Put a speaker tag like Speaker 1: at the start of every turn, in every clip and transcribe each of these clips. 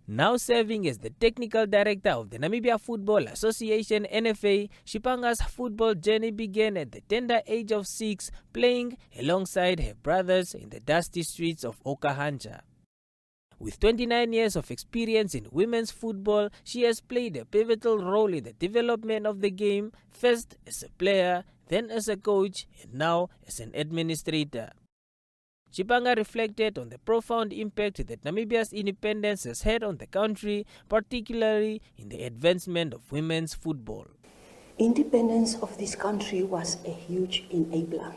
Speaker 1: Now serving as the technical director of the Namibia Football Association NFA, Shipanga's football journey began at the tender age of 6, playing alongside her brothers in the dusty streets of Okahanja. With 29 years of experience in women's football, she has played a pivotal role in the development of the game, first as a player, then as a coach, and now as an administrator. Shipanga reflected on the profound impact that Namibia's independence has had on the country, particularly in the advancement of women's football.
Speaker 2: Independence of this country was a huge enabler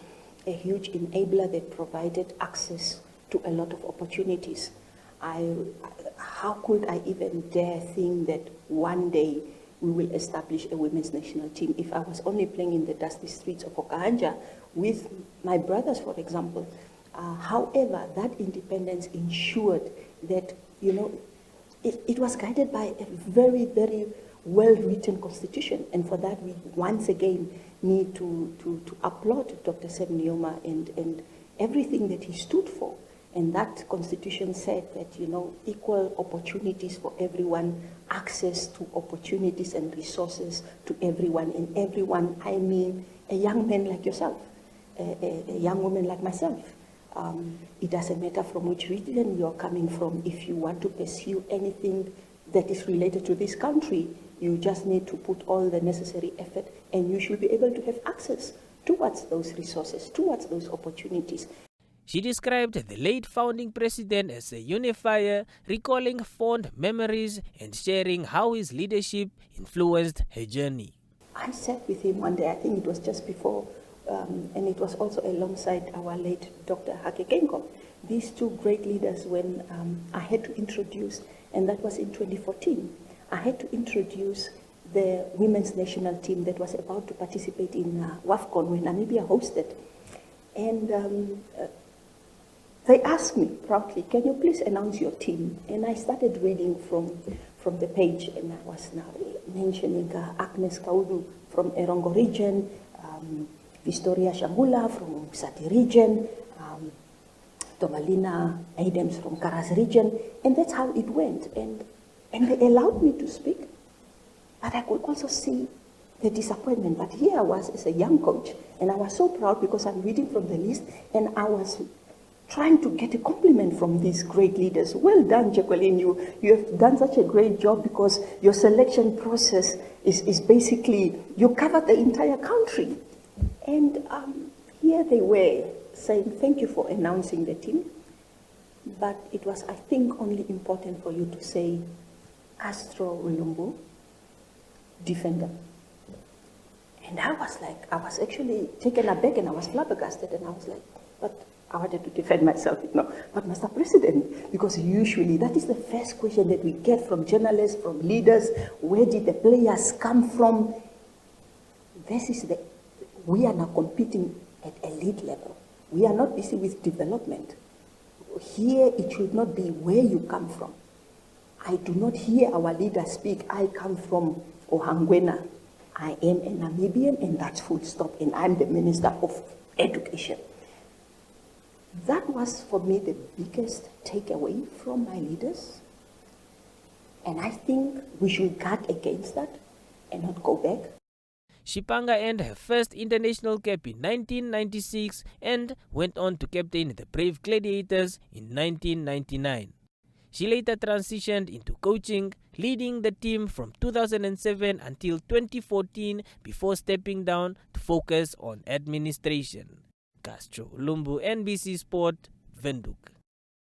Speaker 2: that provided access to a lot of opportunities. How could I even dare think that one day we will establish a women's national team if I was only playing in the dusty streets of Okahanja with my brothers, for example. However, that independence ensured that, it was guided by a very, very well-written constitution. And for that, we once again need to applaud Dr. Nujoma and everything that he stood for. And that constitution said that, equal opportunities for everyone, access to opportunities and resources to everyone. And everyone, I mean a young man like yourself, a young woman like myself. It doesn't matter from which region you're coming from. If you want to pursue anything that is related to this country, you just need to put all the necessary effort and you should be able to have access towards those resources, towards those opportunities.
Speaker 1: She described the late founding president as a unifier, recalling fond memories and sharing how his leadership influenced her journey.
Speaker 2: I sat with him one day, I think it was just before, and it was also alongside our late Dr. Kenko. These two great leaders, when I had to introduce, and that was in 2014, I had to introduce the women's national team that was about to participate in WAFCON when Namibia hosted. And they asked me proudly, can you please announce your team? And I started reading from the page, and I was now mentioning Agnes Kaudu from Erongo region, Victoria Shangula from Sati region, Tomalina Adams from Karas region, and that's how it went. And they allowed me to speak, but I could also see the disappointment. But here I was as a young coach, and I was so proud because I'm reading from the list, and I was trying to get a compliment from these great leaders. Well done, Jacqueline, you have done such a great job because your selection process is basically, you cover the entire country. And here they were saying, thank you for announcing the team. But it was, I think, only important for you to say, Astro Ulumbu, defender. And I was actually taken aback and I was flabbergasted and I was like, but I wanted to defend myself, but Mr. President, because usually that is the first question that we get from journalists, from leaders, where did the players come from? We are now competing at elite level. We are not busy with development. Here it should not be where you come from. I do not hear our leaders speak, I come from Ohangwena. I am a Namibian and that's full stop, and I'm the Minister of Education. That was for me the biggest takeaway from my leaders. And I think we should guard against that and not go back.
Speaker 1: Shipanga earned her first international cap in 1996 and went on to captain the Brave Gladiators in 1999. She later transitioned into coaching, leading the team from 2007 until 2014 before stepping down to focus on administration. Castro Lumbu, NBC Sport, Windhoek.